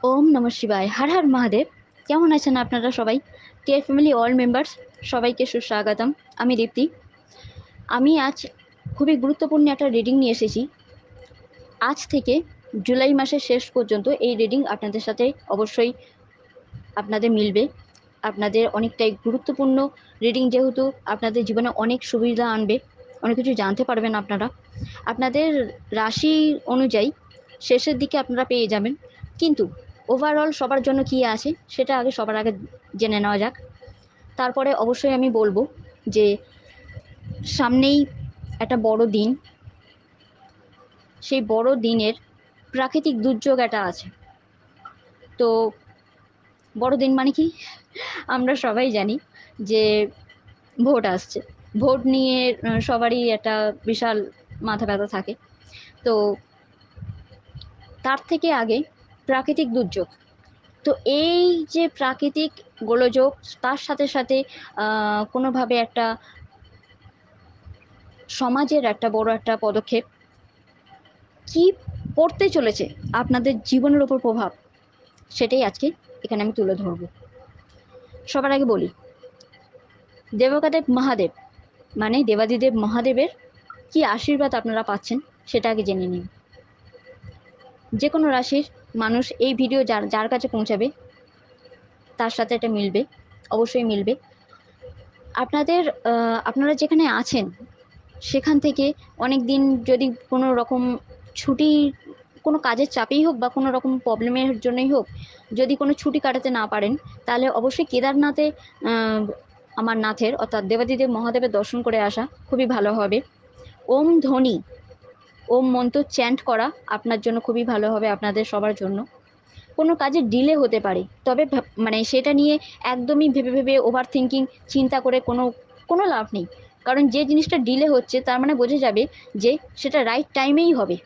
ওম নমঃ শিবায়। হর হর মহাদেব। কেমন আছেন আপনারা সবাই? টিয়ার ফ্যামিলি অল মেম্বার্স সবাইকে সুস্বাগতম। আমি দীপ্তি। আমি আজ খুবই গুরুত্বপূর্ণ একটা রিডিং নিয়ে এসেছি। আজ থেকে জুলাই মাসের শেষ পর্যন্ত এই রিডিং আপনাদের সাথে অবশ্যই আপনাদের মিলবে। আপনাদের অনেকটাই গুরুত্বপূর্ণ রিডিং, যেহেতু আপনাদের জীবনে অনেক সুবিধা আনবে, অনেক কিছু জানতে পারবেন আপনারা। আপনাদের রাশি অনুযায়ী শেষের দিকে আপনারা পেয়ে যাবেন, কিন্তু ওভারঅল সবার জন্য কী আছে সেটা আগে সবার আগে জেনে নেওয়া যাক। তারপরে অবশ্যই আমি বলবো যে সামনেই একটা বড় দিন, সেই বড় দিনের প্রাকৃতিক দুর্যোগ একটা আছে। তো বড় দিন মানে কি, আমরা সবাই জানি যে ভোট আসছে। ভোট নিয়ে সবারই একটা বিশাল মাথা ব্যথা থাকে। তো তার থেকে আগে প্রাকৃতিক দুর্যোগ। তো এই যে প্রাকৃতিক গোলযোগ, তার সাথে সাথে কোনোভাবে একটা সমাজের একটা বড় একটা পদক্ষেপ কি পড়তে চলেছে আপনাদের জীবনের ওপর প্রভাব, সেটাই আজকে এখানে আমি তুলে ধরব। সবার আগে বলি, দেবকাদেব মহাদেব মানে দেবাদিদেব মহাদেবের কি আশীর্বাদ আপনারা পাচ্ছেন সেটা আগে জেনে নিন। যে কোনো রাশির মানুষ এই ভিডিও যার যার কাছে পৌঁছাবে তার সাথে এটা মিলবে, অবশ্যই মিলবে। আপনাদের আপনারা যেখানে আছেন সেখান থেকে অনেক দিন যদি কোনো রকম ছুটি, কোনো কাজের চাপেই হোক বা কোনো রকম প্রবলেমের জন্যই হোক, যদি কোনো ছুটি কাটাতে না পারেন, তাহলে অবশ্যই কেদারনাথে আমার নাথের অর্থাৎ দেবাদিদেব মহাদেবের দর্শন করে আসা খুবই ভালো হবে। ওম ধ্বনি, ওম মন্ত্র চ্যান্ট করা আপনার জন্য খুবই ভালো হবে, আপনাদের সবার জন্য। কোনো কাজে ডিলে হতে পারে, তবে মানে সেটা নিয়ে একদমই ভেবে ভেবে ওভার থিঙ্কিং চিন্তা করে কোনো কোনো লাভ নেই। কারণ যে জিনিসটা ডিলে হচ্ছে তার মানে বোঝা যাবে যে সেটা রাইট টাইমেই হবে,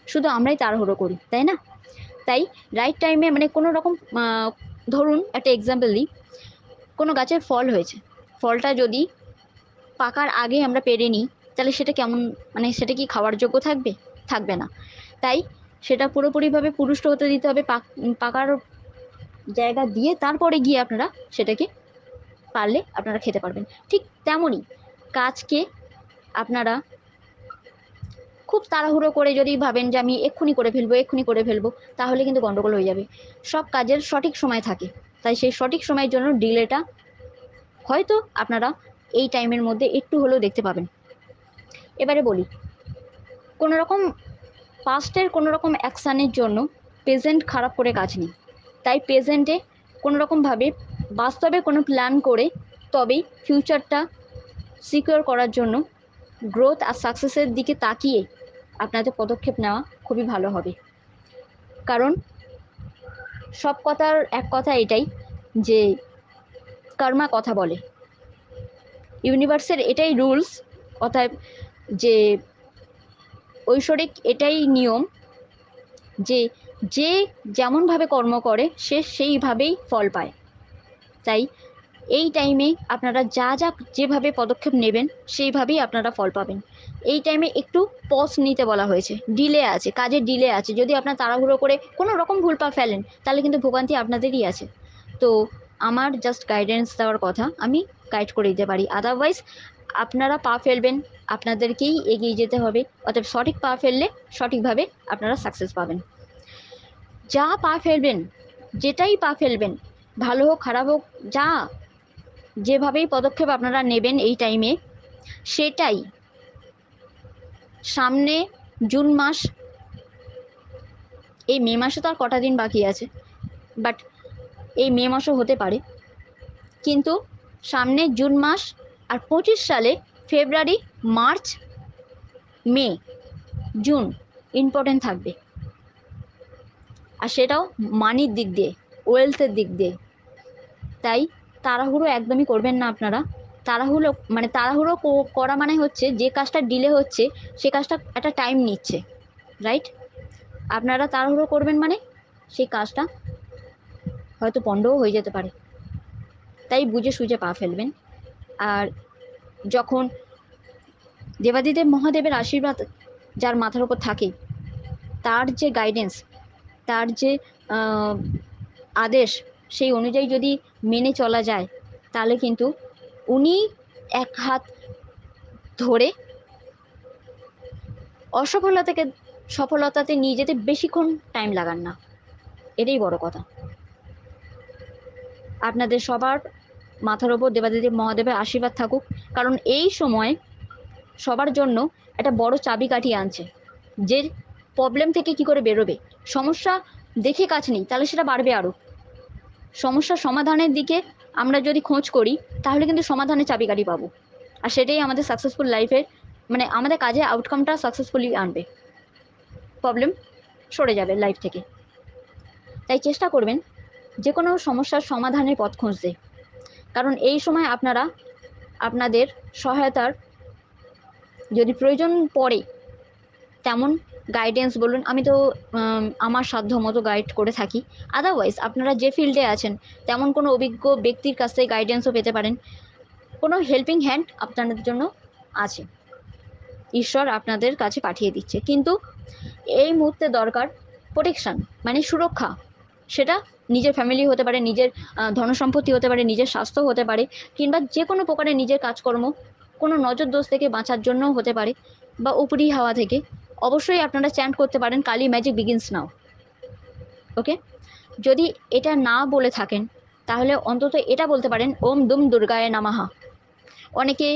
শুধু আমরাই তাড়াহুড়ো করি, তাই না? তাই রাইট টাইমে মানে কোনো রকম ধরুন একটা এক্সাম্পল দিই, কোনো গাছের ফল হয়েছে, ফলটা যদি পাকার আগে আমরা পেরে নিই, তাহলে সেটা কেমন, মানে সেটা কি খাওয়ার যোগ্য থাকবে? থাকবে না। তাই সেটা পুরোপুরিভাবে পুরুষ্ট হতে দিতে হবে, পাকার জায়গা দিয়ে তারপরে গিয়ে আপনারা সেটাকে পারলে আপনারা খেতে পারবেন। ঠিক তেমনই কাজকে আপনারা খুব তাড়াহুড়ো করে যদি ভাবেন যে আমি এক্ষুনি করে ফেলবো, এক্ষুনি করে ফেলবো, তাহলে কিন্তু গন্ডগোল হয়ে যাবে। সব কাজের সঠিক সময় থাকে, তাই সেই সঠিক সময়ের জন্য ডিলেটা হয়তো আপনারা এই টাইমের মধ্যে একটু হলেও দেখতে পাবেন। এবারে বলি, কোনো রকম পাস্টের কোনো রকম অ্যাকশানের জন্য প্রেজেন্ট খারাপ করে কাজ নেই। তাই প্রেজেন্টে কোনো রকমভাবে বাস্তবে কোনো প্ল্যান করে তবেই ফিউচারটা সিকিউর করার জন্য গ্রোথ আর সাকসেসের দিকে তাকিয়ে আপনাদের পদক্ষেপ নেওয়া খুবই ভালো হবে। কারণ সব কথার এক কথা এটাই যে কর্মা কথা বলে, ইউনিভার্সের এটাই রুলস, অতএব যে ঐশ্বরিক এটাই নিয়ম যে যে যেমনভাবে কর্ম করে সে সেইভাবেই ফল পায়। তাই এই টাইমে আপনারা যা যা যেভাবে পদক্ষেপ নেবেন সেইভাবেই আপনারা ফল পাবেন। এই টাইমে একটু পজ নিতে বলা হয়েছে, ডিলে আছে, কাজের ডিলে আছে। যদি আপনার তাড়াহুড়ো করে কোনো রকম ভুল পা ফেলেন, তাহলে কিন্তু ভোগান্তি আপনাদেরই আছে। তো আমার জাস্ট গাইডেন্স দেওয়ার কথা, আমি গাইড করে দিতে পারি। আদারওয়াইজ আপনারা পা ফেলবেন, আপনাদেরকেই এগিয়ে যেতে হবে। অতএব সঠিক পা ফেললে সঠিকভাবে আপনারা সাকসেস পাবেন। যা পা ফেলবেন, যেটাই পা ফেলবেন, ভালো হোক খারাপ হোক, যা যেভাবেই পদক্ষেপ আপনারা নেবেন এই টাইমে, সেটাই সামনে জুন মাস, এই মে মাসে তো আর কটা দিন বাকি আছে, বাট এই মে মাসও হতে পারে, কিন্তু সামনে জুন মাস আর 25 সালে ফেব্রুয়ারি, মার্চ, মে, জুন ইম্পর্টেন্ট থাকবে। আর সেটাও মানির দিক দিয়ে, ওয়েলথের দিক দিয়ে। তাই তাড়াহুড়ো একদমই করবেন না আপনারা। তাড়াহুড়ো করা মানে হচ্ছে যে কাজটা ডিলে হচ্ছে সে কাজটা একটা টাইম নিচ্ছে, রাইট? আপনারা তাড়াহুড়ো করবেন মানে সেই কাজটা হয়তো পণ্ডও হয়ে যেতে পারে। তাই বুঝে সুঝে পা ফেলবেন। আর যখন দেবাদিদেব মহাদেবের আশীর্বাদ যার মাথার উপর থাকে, তার যে গাইডেন্স, তার যে আদেশ সেই অনুযায়ী যদি মেনে চলা যায়, তাহলে কিন্তু উনি এক হাত ধরে অসফলতা থেকে সফলতাতে নিয়ে যেতে বেশিক্ষণ টাইম লাগান না। এটাই বড় কথা। আপনাদের সবার মাথার ওপর দেবাদিদেব মহাদেবের আশীর্বাদ থাকুক, কারণ এই সময় সবার জন্য একটা বড় চাবিকাঠি আনছে, যে প্রবলেম থেকে কি করে বেরোবে। সমস্যা দেখে কাজ নেই, তাহলে সেটা বাড়বে আরও। সমস্যা সমাধানের দিকে আমরা যদি খোঁজ করি, তাহলে কিন্তু সমাধানের চাবিকাঠি পাবো, আর সেটাই আমাদের সাকসেসফুল লাইফের মানে আমাদের কাজে আউটকামটা সাকসেসফুলি আনবে। প্রবলেম সরে যাবে লাইফ থেকে। তাই চেষ্টা করবেন যে কোনো সমস্যার সমাধানের পথ খুঁজতে, কারণ এই সময় আপনারা আপনাদের সহায়তার যদি প্রয়োজন পড়ে, তেমন গাইডেন্স বলুন, আমি তো আমার সাধ্য মতো গাইড করে থাকি। আদারওয়াইজ আপনারা যে ফিল্ডে আছেন তেমন কোনো অভিজ্ঞ ব্যক্তির কাছ থেকে গাইডেন্সও পেতে পারেন। কোনো হেল্পিং হ্যান্ড আপনাদের জন্য আছে, ঈশ্বর আপনাদের কাছে পাঠিয়ে দিচ্ছে। কিন্তু এই মুহূর্তে দরকার প্রোটেকশান, মানে সুরক্ষা। সেটা নিজের ফ্যামিলি হতে পারে, নিজের ধনসম্পত্তি হতে পারে, নিজের স্বাস্থ্য হতে পারে, কিংবা যে কোনো প্রকারের নিজের কাজকর্ম, কোনো নজর দোষ থেকে বাঁচার জন্যও হতে পারে, বা উপরি হাওয়া থেকে। অবশ্যই আপনারা চ্যান্ট করতে পারেন কালী ম্যাজিক বিগিনস নাও। ওকে, যদি এটা না বলে থাকেন, তাহলে অন্তত এটা বলতে পারেন ওম দুম দুর্গায় নামাহা। অনেকে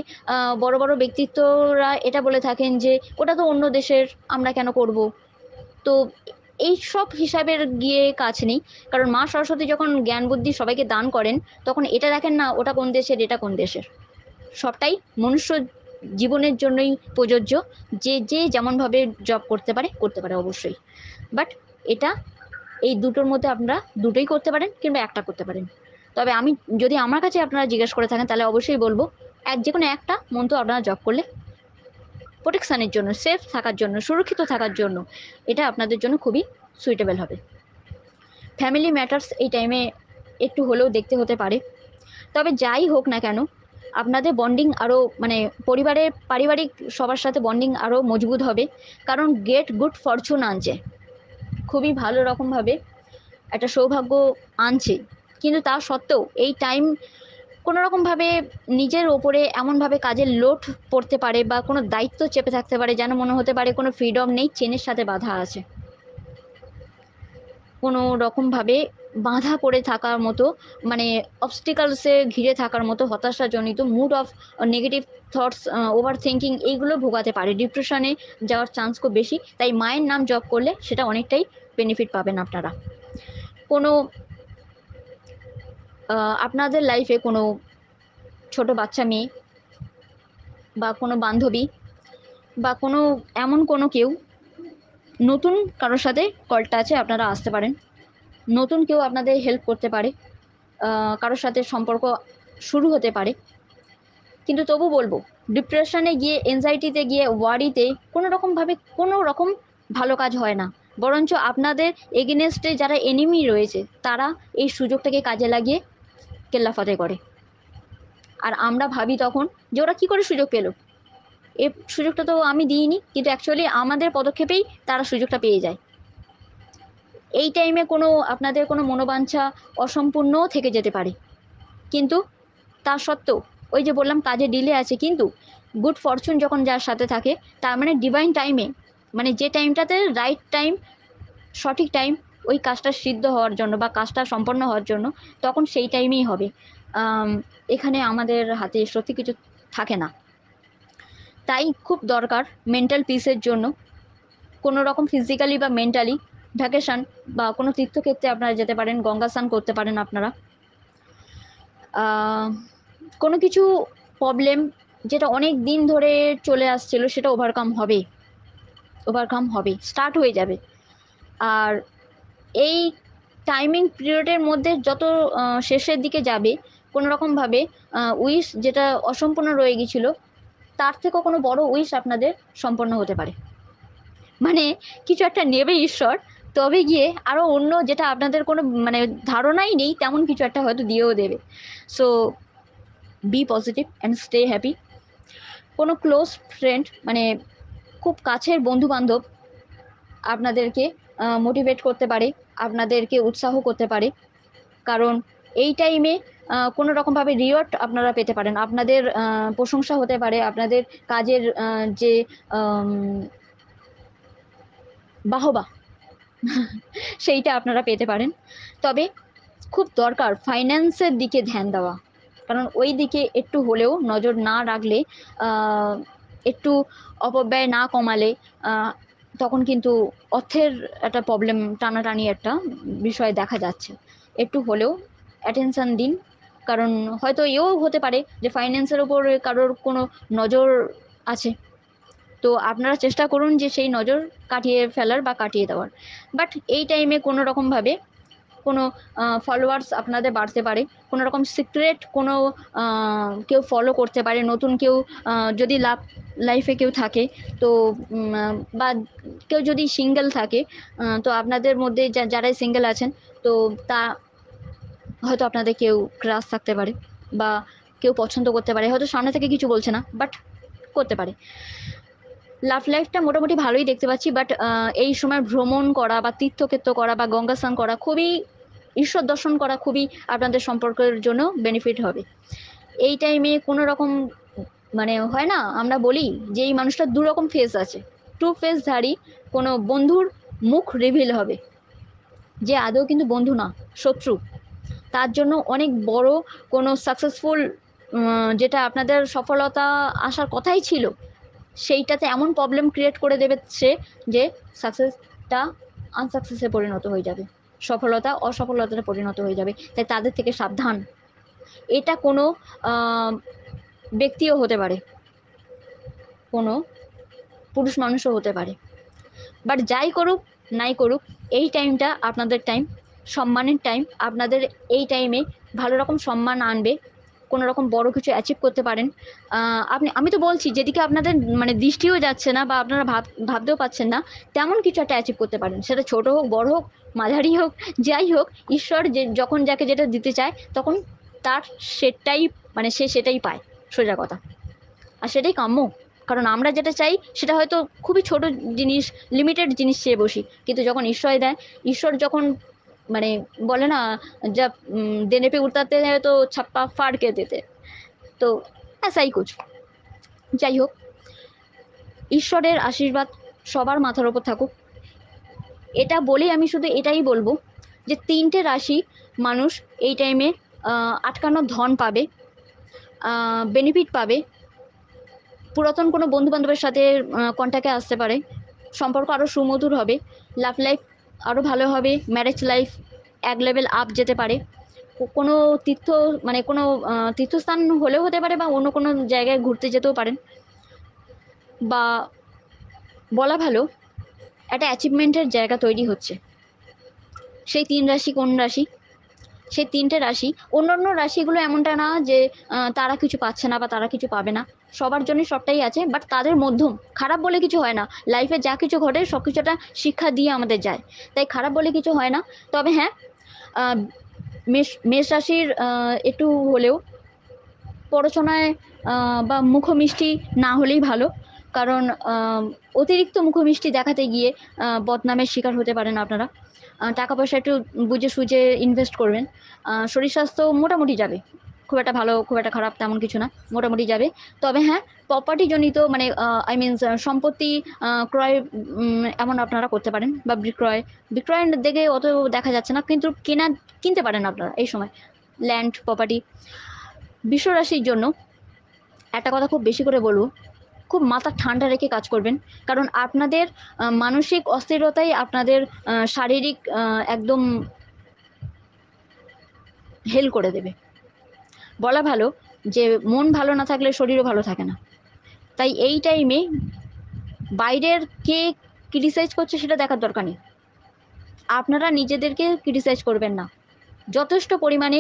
বড় বড় ব্যক্তিত্বরা এটা বলে থাকেন যে ওটা তো অন্য দেশের, আমরা কেন করব। তো এই সব হিসাবের গিয়ে কাজ নেই, কারণ মা সরস্বতী যখন জ্ঞান বুদ্ধি সবাইকে দান করেন, তখন এটা দেখেন না ওটা কোন দেশের, এটা কোন দেশের। সবটাই মনুষ্য জীবনের জন্যই প্রযোজ্য। যে যে যেমনভাবে জব করতে পারে অবশ্যই। বাট এটা এই দুটোর মধ্যে আপনারা দুটোই করতে পারেন, কিংবা একটা করতে পারেন। তবে আমি যদি আমার কাছে আপনারা জিজ্ঞেস করে থাকেন, তাহলে অবশ্যই বলবো যে কোনো একটা মন্ত্র আপনারা জব করলে প্রোটেকশানের জন্য, সেফ থাকার জন্য, সুরক্ষিত থাকার জন্য এটা আপনাদের জন্য খুবই সুইটেবল হবে। ফ্যামিলি ম্যাটার্স এই টাইমে একটু হলেও দেখতে হতে পারে। তবে যাই হোক না কেন, আপনাদের বন্ডিং আরও মানে পরিবারের পারিবারিক সবার সাথে বন্ডিং আরও মজবুত হবে, কারণ গেট গুড ফরচুন আনছে, খুবই ভালো রকমভাবে একটা সৌভাগ্য আনছে। কিন্তু তা সত্ত্বেও এই টাইম কোনো রকমভাবে নিজের ওপরে এমনভাবে কাজের লোড পড়তে পারে, বা কোনো দায়িত্ব চেপে থাকতে পারে, যেন মনে হতে পারে কোনো ফ্রিডম নেই, চেনের সাথে বাঁধা আছে, কোনো রকমভাবে বাঁধা পড়ে থাকার মতো, মানে অবস্টিকালসে ঘিরে থাকার মতো হতাশাজনিত mood of negative thoughts, over thinking, এইগুলো ভোগাতে পারে। ডিপ্রেশনে যাওয়ার চান্স খুব বেশি। তাই মায়ের নাম জপ করলে সেটা অনেকটাই বেনিফিট পাবেন আপনারা। কোনো আপনাদের লাইফে কোনো ছোট বাচ্চা মেয়ে, বা কোনো বান্ধবী, বা কোনো এমন কোনো কেউ নতুন কারোর সাথে কলটা আছে, আপনারা আসতে পারেন। নতুন কেউ আপনাদের হেল্প করতে পারে, কারোর সাথে সম্পর্ক শুরু হতে পারে। কিন্তু তবু বলবো, ডিপ্রেশনে গিয়ে, এনজাইটিতে গিয়ে, ওয়ারিতে কোনো রকমভাবে কোনো রকম ভালো কাজ হয় না। বরঞ্চ আপনাদের এগেনেস্টে যারা এনিমি রয়েছে, তারা এই সুযোগটাকে কাজে লাগিয়ে কেল্লাফাতে করে। আর আমরা ভাবি তখন যে ওরা কী করে সুযোগ পেল, এই সুযোগটা তো আমি দিইনি, কিন্তু অ্যাকচুয়ালি আমাদের পদক্ষেপেই তারা সুযোগটা পেয়ে যায়। এই টাইমে কোনো আপনাদের কোনো মনোবাঞ্ছা অসম্পূর্ণও থেকে যেতে পারে, কিন্তু তা সত্ত্বেও ওই যে বললাম কাজে ডিলে আছে, কিন্তু গুড ফরচুন যখন যার সাথে থাকে, তার মানে ডিভাইন টাইমে, মানে যে টাইমটাতে রাইট টাইম, সঠিক টাইম ওই কাজটা সিদ্ধ হওয়ার জন্য বা কাজটা সম্পন্ন হওয়ার জন্য, তখন সেই টাইমেই হবে। এখানে আমাদের হাতে সত্যি কিছু থাকে না। তাই খুব দরকার মেন্টাল পিসের জন্য কোনো রকম ফিজিক্যালি বা মেন্টালি ভ্যাকেশন, বা কোনো তীর্থক্ষেত্রে আপনারা যেতে পারেন, গঙ্গা স্নান করতে পারেন আপনারা। কোনো কিছু প্রবলেম যেটা অনেক দিন ধরে চলে আসছিল, সেটা ওভারকাম হবে, স্টার্ট হয়ে যাবে। আর এই টাইমিং পিরিয়ডের মধ্যে যত শেষের দিকে যাবে, কোনো রকমভাবে উইশ যেটা অসম্পূর্ণ রয়ে গিয়েছিল, তার থেকেও কোনো বড় উইশ আপনাদের সম্পন্ন হতে পারে। মানে কিছু একটা নেবে ঈশ্বর, তবে গিয়ে আরও অন্য যেটা আপনাদের কোনো মানে ধারণাই নেই, তেমন কিছু একটা হয়তো দিয়েও দেবে। So be positive and stay happy. কোনো ক্লোজ ফ্রেন্ড, মানে খুব কাছের বন্ধু বান্ধব আপনাদেরকে মোটিভেট করতে পারে, আপনাদেরকে উৎসাহ করতে পারে। কারণ এই টাইমে কোনো রকমভাবে রিওয়ার্ড আপনারা পেতে পারেন, আপনাদের প্রশংসা হতে পারে, আপনাদের কাজের যে বাহবা সেইটা আপনারা পেতে পারেন। তবে খুব দরকার ফাইন্যান্সের দিকে ধ্যান দেওয়া, কারণ ওই দিকে একটু হলেও নজর না রাখলে, একটু অপব্যয় না কমালে তখন কিন্তু অর্থের একটা প্রবলেম, টানাটানি একটা বিষয় দেখা যাচ্ছে। একটু হলেও অ্যাটেনশান দিন, কারণ হয়তো এও হতে পারে যে ফাইন্যান্সের ওপর কারোর কোনো নজর আছে, তো আপনারা চেষ্টা করুন যে সেই নজর কাটিয়ে ফেলার বা কাটিয়ে দেওয়ার। বাট এই টাইমে কোনো রকমভাবে কোনো ফলোয়ার্স আপনাদের বাড়তে পারে, কোনো রকম সিক্রেট কোনো কেউ ফলো করতে পারে, নতুন কেউ যদি লাইফে কেউ থাকে তো, বা কেউ যদি সিঙ্গেল থাকে, তো আপনাদের মধ্যে যারাই সিঙ্গেল আছেন, তো তা হয়তো আপনাদের কেউ ক্রাশ থাকতে পারে বা কেউ পছন্দ করতে পারে, হয়তো সামনে থেকে কিছু বলছে না বাট করতে পারে। লাভ লাইফটা মোটামুটি ভালোই দেখতে পাচ্ছি, বাট এই সময় ভ্রমণ করা বা তীর্থক্ষেত্র করা বা গঙ্গা স্নান করা খুবই, ঈশ্বর দর্শন করা খুবই আপনাদের সম্পর্কের জন্য বেনিফিট হবে। এই টাইমে কোনো রকম মানে হয় না, আমরা বলি যে এই মানুষটার দু রকম ফেস আছে, টু ফেসধারী কোনো বন্ধুর মুখ রিভিল হবে, যে আদৌ কিন্তু বন্ধু না, শত্রু। তার জন্য অনেক বড় কোনো সাকসেসফুল, যেটা আপনাদের সফলতা আসার কথাই ছিল, সেইটাতে এমন প্রবলেম ক্রিয়েট করে দেবে সে, যে সাকসেসটা আনসাকসেসে পরিণত হয়ে যাবে, সফলতা অসফলতাতে পরিণত হয়ে যাবে। তাই তাদের থেকে সাবধান। এটা কোনো ব্যক্তিও হতে পারে, কোনো পুরুষ মানুষও হতে পারে। বাট যাই করুক নাই করুক, এই টাইমটা আপনাদের টাইম, সম্মানের টাইম। আপনাদের এই টাইমে ভালো রকম সম্মান আনবে, কোনো রকম বড় কিছু অ্যাচিভ করতে পারেন। আমি তো বলছি যেদিকে আপনাদের মানে দৃষ্টিও যাচ্ছে না বা আপনারা ভাবতেও পাচ্ছেন না, তেমন কিছু একটা অ্যাচিভ করতে পারেন, সেটা ছোট হোক, বড় হোক, মাঝারি হোক, যাই হোক। ঈশ্বর যে যখন যাকে যেটা দিতে চায় তখন তার সেটাই, মানে সে সেটাই পায়, সোজা কথা। আর সেটাই কাম্য, কারণ আমরা যেটা চাই সেটা হয়তো খুবই ছোট জিনিস, লিমিটেড জিনিস চেয়ে বসি, কিন্তু যখন ঈশ্বর দেয়, ঈশ্বর যখন মানে বলে না, যা देने पे उतरते हैं तो छप्पा फाड़ के देते, তো ऐसा ही कुछ। যাই হোক, ঈশ্বরের আশীর্বাদ সবার মাথার ওপর থাকুক। এটা বলেই আমি শুধু এটাই বলবো যে 3টে রাশি মানুষ এই টাইমে আটকানো ধন পাবে, বেনিফিট পাবে, পুরাতন কোনো বন্ধু বান্ধবের সাথে কন্ট্যাক্টে আসতে পারে, সম্পর্ক আরও সুমধুর হবে, লাভ লাইফ আরও ভালো হবে, ম্যারেজ লাইফ এক লেভেল আপ যেতে পারে। কোনো তীর্থ মানে কোনো তীর্থস্থান হলেও হতে পারে, বা অন্য কোনো জায়গায় ঘুরতে যেতেও পারেন, বা বলা ভালো একটা অ্যাচিভমেন্টের জায়গা তৈরি হচ্ছে। সেই 3 রাশি কোন রাশি? সেই 3টে রাশি। অন্যান্য রাশিগুলো এমনটা না যে তারা কিছু পাচ্ছে না বা তারা কিছু পাবে না, সবার জন্যই সবটাই আছে, বাট তাদের মধ্যম। খারাপ বলে কিছু হয় না, লাইফে যা কিছু ঘটে সব কিছু একটা শিক্ষা দিয়ে আমাদের যায়, তাই খারাপ বলে কিছু হয় না। তবে হ্যাঁ, মেষ রাশির একটু হলেও পড়াশোনায় বা মুখমিষ্টি না হলেই ভালো, কারণ অতিরিক্ত মুখমিষ্টি দেখাতে গিয়ে বদনামের শিকার হতে পারেন আপনারা। টাকা পয়সা একটু বুঝে সুঝে ইনভেস্ট করবেন। শরীর স্বাস্থ্য মোটামুটি যাবে, খুব একটা ভালো খুব একটা খারাপ তেমন কিছু না, মোটামুটি যাবে। তবে হ্যাঁ, প্রপার্টি জনিত মানে আই মিনস সম্পত্তি ক্রয় এমন আপনারা করতে পারেন, বা বিক্রয়ের দিকে অত দেখা যাচ্ছে না, কিন্তু কিনতে পারেন আপনারা এই সময়, ল্যান্ড প্রপার্টি। বৃষ রাশির জন্য একটা কথা খুব বেশি করে বলবো, খুব মাথা ঠান্ডা রেখে কাজ করবেন, কারণ আপনাদের মানসিক অস্থিরতাই আপনাদের শারীরিক একদম হেল করে দেবে। বলা ভালো যে মন ভালো না থাকলে শরীরও ভালো থাকে না। তাই এই টাইমে বাইরের কে ক্রিটিসাইজ করছে সেটা দেখার দরকার নেই, আপনারা নিজেদেরকে ক্রিটিসাইজ করবেন না। যথেষ্ট পরিমাণে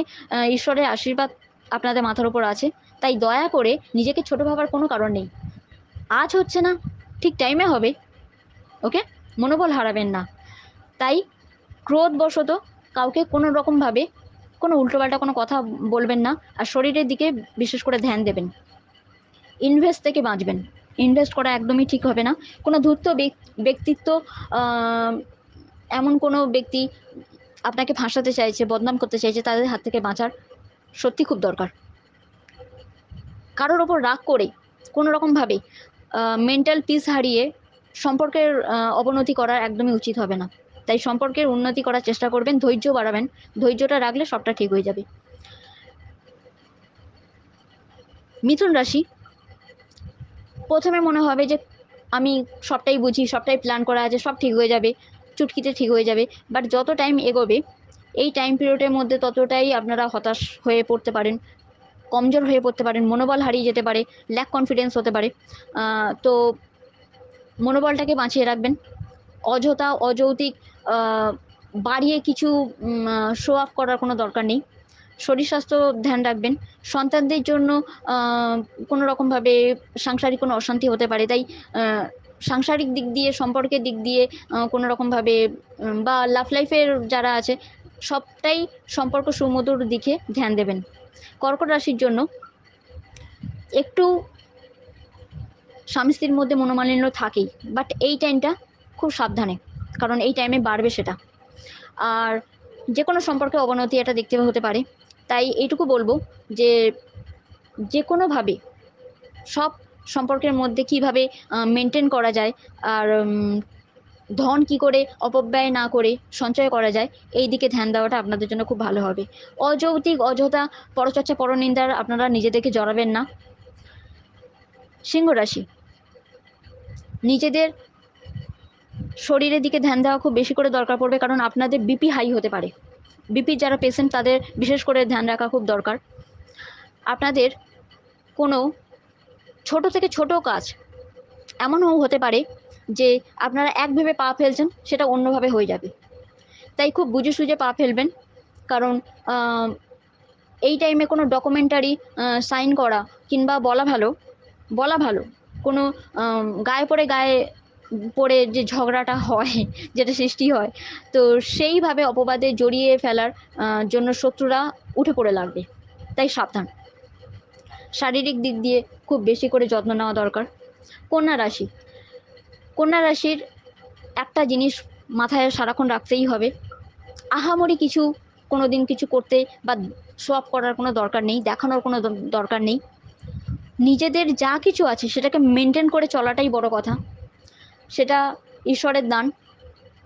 ঈশ্বরের আশীর্বাদ আপনাদের মাথার উপর আছে, তাই দয়া করে নিজেকে ছোট ভাবার কোনো কারণ নেই। আজ হচ্ছে না, ঠিক টাইমে হবে, ওকে? মনোবল হারাবেন না। তাই ক্রোধবশত কাউকে কোনো রকমভাবে কোনো উল্টোপাল্টা কোনো কথা বলবেন না, আর শরীরের দিকে বিশেষ করে ধ্যান দেবেন। ইনভেস্ট থেকে বাঁচবেন, ইনভেস্ট করা একদমই ঠিক হবে না। কোনো ধূর্ত ব্যক্তিত্ব এমন কোনো ব্যক্তি আপনাকে ফাঁসাতে চাইছে, বদনাম করতে চাইছে, তাদের হাত থেকে বাঁচার সত্যি খুব দরকার। কারোর ওপর রাগ করে কোনো রকমভাবে মেন্টাল পিস হারিয়ে সম্পর্কের অবনতি করা একদমই উচিত হবে না। তাই সম্পর্কের উন্নতি করার চেষ্টা করবেন, ধৈর্য বাড়াবেন, ধৈর্যটা রাখলে সবটা ঠিক হয়ে যাবে। মিথুন রাশি, প্রথমে মনে হবে যে আমি সবটাই বুঝি, সবটাই প্ল্যান করা আছে, সব ঠিক হয়ে যাবে, চুটকিতে ঠিক হয়ে যাবে। বাট যত টাইম এগোবে এই টাইম পিরিয়ডের মধ্যে ততটাই আপনারা হতাশ হয়ে পড়তে পারেন, কমজোর হয়ে পড়তে পারেন, মনোবল হারিয়ে যেতে পারে, ল্যাক কনফিডেন্স হতে পারে। তো মনোবলটাকে বাঁচিয়ে রাখবেন। অযথা অযৌক্তিক বাড়িয়ে কিছু শো অফ করার কোনো দরকার নেই। শরীর স্বাস্থ্য ধ্যান রাখবেন। সন্তানদের জন্য কোনো রকমভাবে সাংসারিক কোনো অশান্তি হতে পারে, তাই সাংসারিক দিক দিয়ে, সম্পর্কের দিক দিয়ে কোনো রকমভাবে বা লাভ লাইফের যারা আছে সবটাই সম্পর্ক সুমধুর দিকে ধ্যান দেবেন। কর্কট রাশির জন্য একটু স্বামী স্ত্রীর মধ্যে মনোমালিন্য থাকেই, বাট এই টাইমটা খুব সাবধানে, কারণ এই টাইমে বাড়বে সেটা। আর যে কোনো সম্পর্কে অবনতি এটা দেখতে হতে পারে। তাই এইটুকু বলবো যে যে কোনোভাবে সব সম্পর্কের মধ্যে কিভাবে মেনটেন করা যায়, আর ধন কি করে অপব্যয় না করে সঞ্চয় করা যায়, এই দিকে ধ্যান দেওয়াটা আপনাদের জন্য খুব ভালো হবে। অযৌক্তিক অযথা পরচর্চা পরনিন্দার আপনারা নিজেদেরকে জড়াবেন না। সিংহ রাশি, নিজেদের শরীরের দিকে ধ্যান দেওয়া খুব বেশি করে দরকার পড়বে, কারণ আপনাদের বিপি হাই হতে পারে। বিপির যারা পেশেন্ট তাদের বিশেষ করে ধ্যান রাখা খুব দরকার। আপনাদের কোনো ছোট থেকে ছোট কাজ এমনও হতে পারে যে আপনারা একভাবে পা ফেলছেন, সেটা অন্যভাবে হয়ে যাবে। তাই খুব বুঝে সুঝে পা ফেলবেন, কারণ এই টাইমে কোনো ডকুমেন্টারি সাইন করা কিংবা বলা ভালো কোনো গায়ে পড়ে যে ঝগড়াটা হয়, যেটা সৃষ্টি হয়, তো সেইভাবে অপবাদে জড়িয়ে ফেলার জন্য শত্রুরা উঠে পড়ে লাগবে। তাই সাবধান। শারীরিক দিক দিয়ে খুব বেশি করে যত্ন নেওয়া দরকার। কন্যা রাশি, কন্যা রাশির একটা জিনিস মাথায় সারাক্ষণ রাখতেই হবে, আহামরি কিছু কোনো দিন কিছু করতে বা শো অফ করার কোনো দরকার নেই, দেখানোর কোনো দরকার নেই। নিজেদের যা কিছু আছে সেটাকে মেনটেন করে চলাটাই বড় কথা। সেটা ঈশ্বরের দান।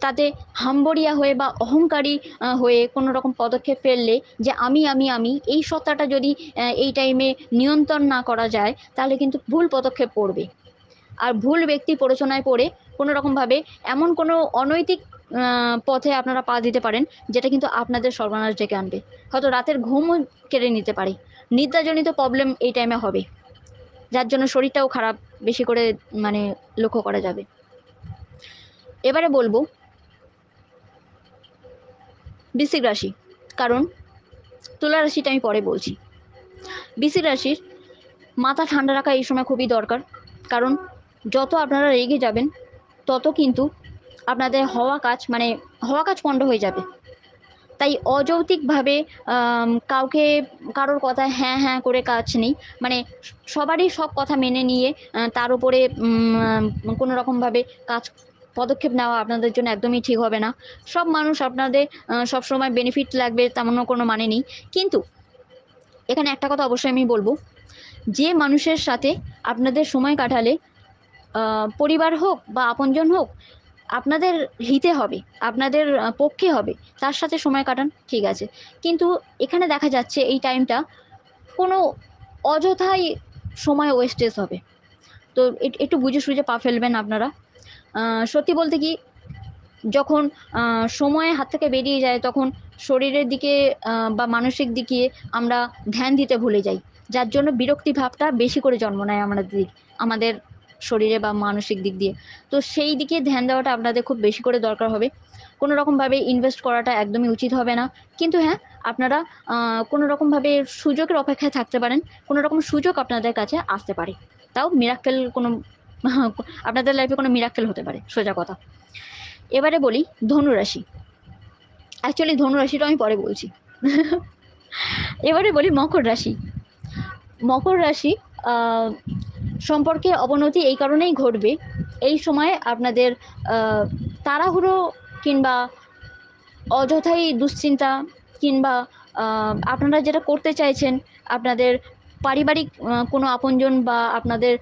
তাতে হাম্বড়িয়া হয়ে বা অহংকারী হয়ে কোনো রকম পদক্ষেপ ফেললে যে আমি এই সত্তাটা যদি এই টাইমে নিয়ন্ত্রণ না করা যায়, তাহলে কিন্তু ভুল পদক্ষেপ পড়বে। আর ভুল ব্যক্তি প্ররোচনায় পড়ে কোনো রকমভাবে এমন কোনো অনৈতিক পথে আপনারা পা দিতে পারেন, যেটা কিন্তু আপনাদের সর্বনাশ ডেকে আনবে। হয়তো রাতের ঘুমও কেড়ে নিতে পারে, নিদ্রাজনিত প্রবলেম এই টাইমে হবে, যার জন্য শরীরটাও খারাপ বেশি করে লক্ষ্য করা যাবে। এবারে বলবো বৃশ্চিক রাশি, কারণ তুলা রাশিটা আমি পরে বলছি। বৃশ্চিক রাশির মাথা ঠান্ডা রাখা এই সময় খুবই দরকার, কারণ যত আপনারা রেগে যাবেন তত কিন্তু আপনাদের হওয়া কাজ পণ্ড হয়ে যাবে। তাই অযৌক্তিকভাবে কারোর কথা হ্যাঁ হ্যাঁ করে কাজ নেই, সবারই সব কথা মেনে নিয়ে তার উপরে কোনো রকমভাবে পদক্ষেপ নেওয়া আপনাদের জন্য একদমই ঠিক হবে না। সব মানুষ আপনাদের সবসময় বেনিফিট লাগবে তেমনও কোনো মানে নেই। কিন্তু এখানে একটা কথা অবশ্যই আমি বলবো, যে মানুষের সাথে আপনাদের সময় কাটালে পরিবার হোক বা আপনজন হোক, আপনাদের হিতে হবে, আপনাদের পক্ষে হবে, তার সাথে সময় কাটান, ঠিক আছে। কিন্তু এখানে দেখা যাচ্ছে এই টাইমটা কোনো অযথাই সময় ওয়েস্টেজ হবে। তো একটু বুঝে সুঝে পা ফেলবেন আপনারা। সত্যি বলতে কি, যখন সময় হাত থেকে বেরিয়ে যায় তখন শরীরের দিকে বা মানসিক দিকে আমরা ধ্যান দিতে ভুলে যাই, যার জন্য বিরক্তি ভাবটা বেশি করে জন্ম নেয় আমাদের শরীরে বা মানসিক দিক দিয়ে। তো সেই দিকে ধ্যান দেওয়াটা আপনাদের খুব বেশি করে দরকার হবে। কোনো রকমভাবে ইনভেস্ট করাটা একদমই উচিত হবে না। কিন্তু হ্যাঁ, আপনারা কোনো রকমভাবে সুযোগের অপেক্ষায় থাকতে পারেন, কোনো রকম সুযোগ আপনাদের কাছে আসতে পারে, তাও মিরাক্কেল কোনো আপনাদের লাইফে কোনো মিরাক্কেল হতে পারে, সোজা কথা। এবারে বলি ধনুরাশি। অ্যাকচুয়ালি ধনুরাশিটা আমি পরে বলছি। এবারে বলি মকর রাশি। মকর রাশি সম্পর্কে অবনতি এই কারণেই ঘটবে, এই সময় আপনাদের তাড়াহুড়ো কিংবা অযথাই দুশ্চিন্তা, কিংবা আপনারা যেটা করতে চাইছেন, আপনাদের পারিবারিক কোনো আপনজন বা আপনাদের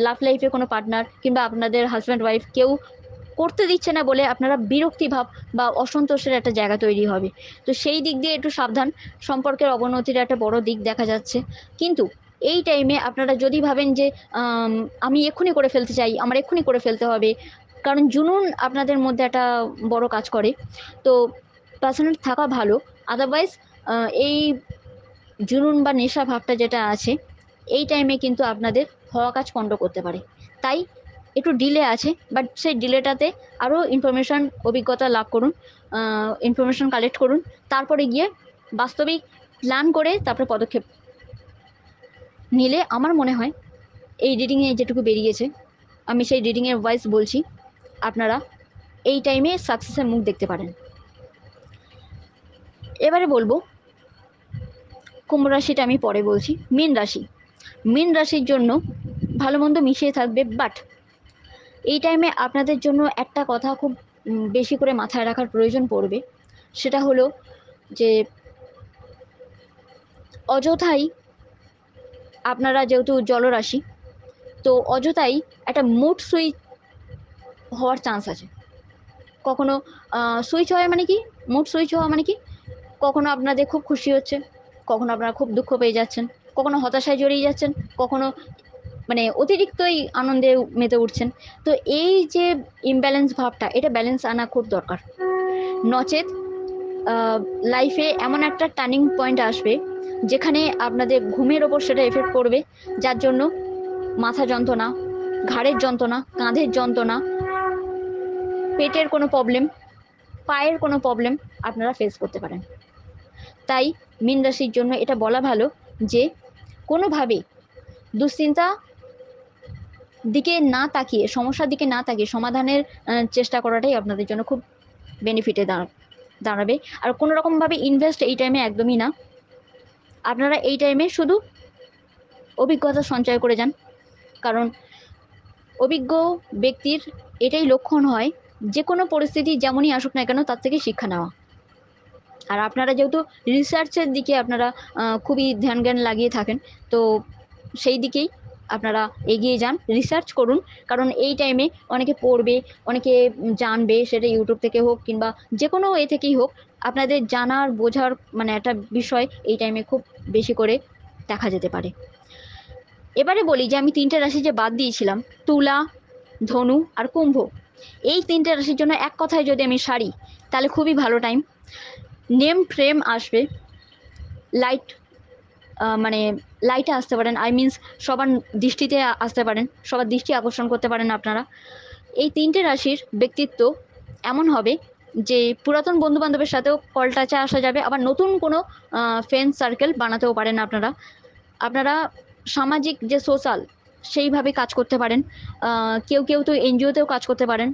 লাভ লাইফে কোনো পার্টনার কিংবা আপনাদের হাজব্যান্ড ওয়াইফ কেউ করতে দিচ্ছে না বলে আপনারা বিরক্তিভাব বা অসন্তোষের একটা জায়গা তৈরি হবে। তো সেই দিক দিয়ে একটু সাবধান। সম্পর্কের অবনতির একটা বড় দিক দেখা যাচ্ছে। কিন্তু এই টাইমে আপনারা যদি ভাবেন যে আমি এক্ষুনি করে ফেলতে চাই, আমার এক্ষুনি করে ফেলতে হবে, কারণ জুনুন আপনাদের মধ্যে একটা বড় কাজ করে, তো প্যাশনেট থাকা ভালো। আদারওয়াইজ এই জুনুন বা নেশা ভাবটা যেটা আছে, এই টাইমে কিন্তু আপনাদের হওয়া কাজ পণ্ড করতে পারে। তাই একটু ডিলে আছে, বাট সেই ডিলেটাতে আরও ইনফরমেশান, অভিজ্ঞতা লাভ করুন, ইনফরমেশান কালেক্ট করুন, তারপরে গিয়ে বাস্তবিক প্ল্যান করে তারপরে পদক্ষেপ নিলে আমার মনে হয় এই রিডিংয়ে যেটুকু বেরিয়েছে, আমি সেই রিডিংয়ের ভয়েস বলছি, আপনারা এই টাইমে সাকসেসের মুখ দেখতে পারেন। এবারে বলবো কুম্ভ রাশিটা আমি পরে বলছি। মীন রাশি, মীন রাশির জন্য ভালো মন্দ মিশিয়ে থাকবে, বাট এই টাইমে আপনাদের জন্য একটা কথা খুব বেশি করে মাথায় রাখার প্রয়োজন পড়বে। সেটা হলো যে অযথাই আপনারা যেহেতু জলরাশি, তো অযথাই একটা মুড সুইচ হওয়ার চান্স আছে। কখনো সুইচ হয় মানে কি, মুড সুইচ হওয়া মানে কি, কখনো আপনাদের খুব খুশি হচ্ছে, কখনো আপনারা খুব দুঃখ পেয়ে যাচ্ছেন, কখনো হতাশায় জড়িয়ে যাচ্ছেন, কখনো মানে অতিরিক্তই আনন্দে মেতে উঠছেন। তো এই যে ইমব্যালেন্স ভাবটা, এটা ব্যালেন্স আনা খুব দরকার। নচেত লাইফে এমন একটা টার্নিং পয়েন্ট আসবে যেখানে আপনাদের ঘুমের ওপর সেটা এফেক্ট করবে, যার জন্য মাথা যন্ত্রণা, ঘাড়ের যন্ত্রণা, কাঁধের যন্ত্রণা, পেটের কোনো প্রবলেম, পায়ের কোনো প্রবলেম আপনারা ফেস করতে পারেন। তাই মীন রাশির জন্য এটা বলা ভালো যে কোনোভাবেই দুশ্চিন্তা দিকে না তাকিয়ে, সমস্যার দিকে না তাকিয়ে সমাধানের চেষ্টা করাটাই আপনাদের জন্য খুব বেনিফিটে দাঁড়াবে। আর কোনো রকমভাবে ইনভেস্ট এই টাইমে একদমই না। আপনারা এই টাইমে শুধু অভিজ্ঞতা সঞ্চয় করে যান, কারণ অভিজ্ঞ ব্যক্তির এটাই লক্ষণ হয় যে কোনো পরিস্থিতি যেমনই আসুক না কেন তার থেকে শিক্ষা নেওয়া। আর আপনারা যেহেতু রিসার্চের দিকে আপনারা খুবই ধ্যান জ্ঞান লাগিয়ে থাকেন, তো সেই দিকেই আপনারা এগিয়ে যান, রিসার্চ করুন। কারণ এই টাইমে অনেকে পড়বে, অনেকে জানবে, সেটা ইউটিউব থেকে হোক কিংবা যে কোনো এ থেকেই হোক, আপনাদের জানার বোঝার মানে একটা বিষয় এই টাইমে খুব বেশি করে দেখা যেতে পারে। এবারে বলি যে আমি 3টে রাশি যে বাদ দিয়েছিলাম, তুলা, ধনু আর কুম্ভ, এই 3টে রাশির জন্য এক কথায় যদি আমি সারি, তাহলে খুবই ভালো টাইম। নেম ফ্রেম আসবে, লাইট মানে লাইটে আসতে পারেন, আই মিনস সবার দৃষ্টিতে আসতে পারেন, সবার দৃষ্টি আকর্ষণ করতে পারেন আপনারা। এই 3টে রাশির ব্যক্তিত্ব এমন হবে যে পুরাতন বন্ধুবান্ধবের সাথেও কল টাচে আসা যাবে, আবার নতুন কোনো ফ্রেন্ড সার্কেল বানাতেও পারেন আপনারা। আপনারা সামাজিক যে সোশ্যাল, সেইভাবে কাজ করতে পারেন। কেউ কেউ তো এনজিওতেও কাজ করতে পারেন,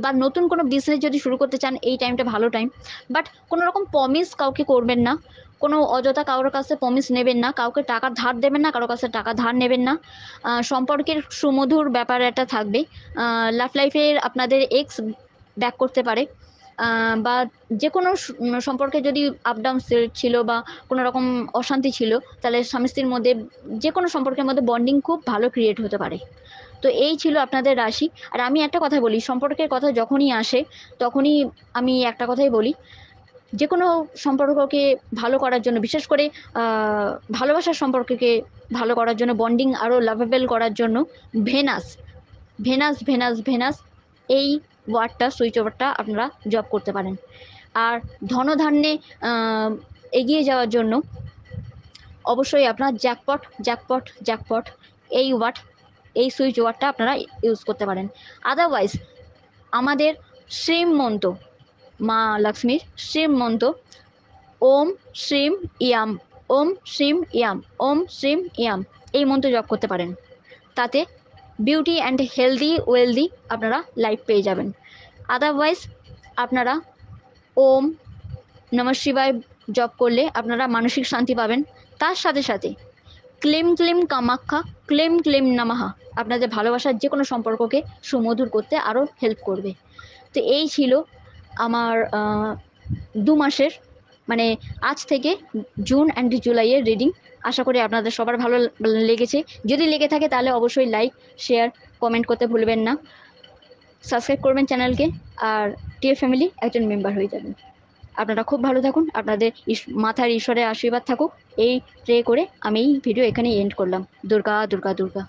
বা নতুন কোনো বিজনেস যদি শুরু করতে চান, এই টাইমটা ভালো টাইম। বাট কোনো রকম প্রমিস কাউকে করবেন না, কোনো অযথা কারোর কাছে প্রমিস নেবেন না, কাউকে টাকা ধার দেবেন না, কারোর কাছে টাকা ধার নেবেন না। সম্পর্কের সুমধুর ব্যাপার একটা থাকবে। লাভ লাইফের আপনাদের এক্স ব্যাক করতে পারে, বা যে কোনো সম্পর্কে যদি আপ ডাউন ছিল বা কোনো রকম অশান্তি ছিল, তাহলে স্বামী স্ত্রীর মধ্যে যে কোনো সম্পর্কের মধ্যে বন্ডিং খুব ভালো ক্রিয়েট হতে পারে। তো এই ছিল আপনাদের রাশি। আর আমি একটা কথা বলি, সম্পর্কের কথা যখনই আসে তখনই আমি একটা কথাই বলি, যে কোনো সম্পর্ককে ভালো করার জন্য, বিশেষ করে ভালোবাসার সম্পর্ককে ভালো করার জন্য, বন্ডিং আরও লাভেবল করার জন্য ভেনাস, ভেনাস, ভেনাস, ভেনাস, এই ওয়ার্ডটা, সুইচ ওভারটা আপনারা জব করতে পারেন। আর ধনধান্যে এগিয়ে যাওয়ার জন্য অবশ্যই আপনার জ্যাকপট, জ্যাকপট, জ্যাকপট, এই ওয়ার্ড, এই সুইচ ওয়ার্ডটা আপনারা ইউজ করতে পারেন। আদারওয়াইজ আমাদের শ্রীম মন্ত্র, মা লক্ষ্মীর শ্রীম মন্ত্র, ওম শ্রীম ইয়াম, ওম শ্রীম ইয়াম, ওম শ্রীম ইয়াম, এই মন্ত্র জপ করতে পারেন। তাতে বিউটি অ্যান্ড হেলদি ওয়েলদি আপনারা লাইফ পেয়ে যাবেন। আদারওয়াইজ আপনারা ওম নমঃ শিবায় জপ করলে আপনারা মানসিক শান্তি পাবেন। তার সাথে সাথে claim claim Kamakhya, claim claim নমঃ আপনাদের ভালোবাসার যে কোনো সম্পর্ককে সুমধুর করতে আরও হেল্প করবে। তো এই ছিল আমার 2 মাসের, মানে আজ থেকে জুন অ্যান্ড জুলাইয়ের রিডিং। আশা করি আপনাদের সবার ভালো লেগেছে। যদি লেগে থাকে তাহলে অবশ্যই লাইক, শেয়ার, কমেন্ট করতে ভুলবেন না। সাবস্ক্রাইব করবেন চ্যানেলকে, আর টিএর ফ্যামিলি একজন মেম্বার হয়ে যাবেন। আপনারা খুব ভালো থাকুন, আপনাদের মাথার ঈশ্বরের আশীর্বাদ থাকুক, এই প্রে করে আমি এই ভিডিও এখানেই এন্ড করলাম। দুর্গা দুর্গা দুর্গা।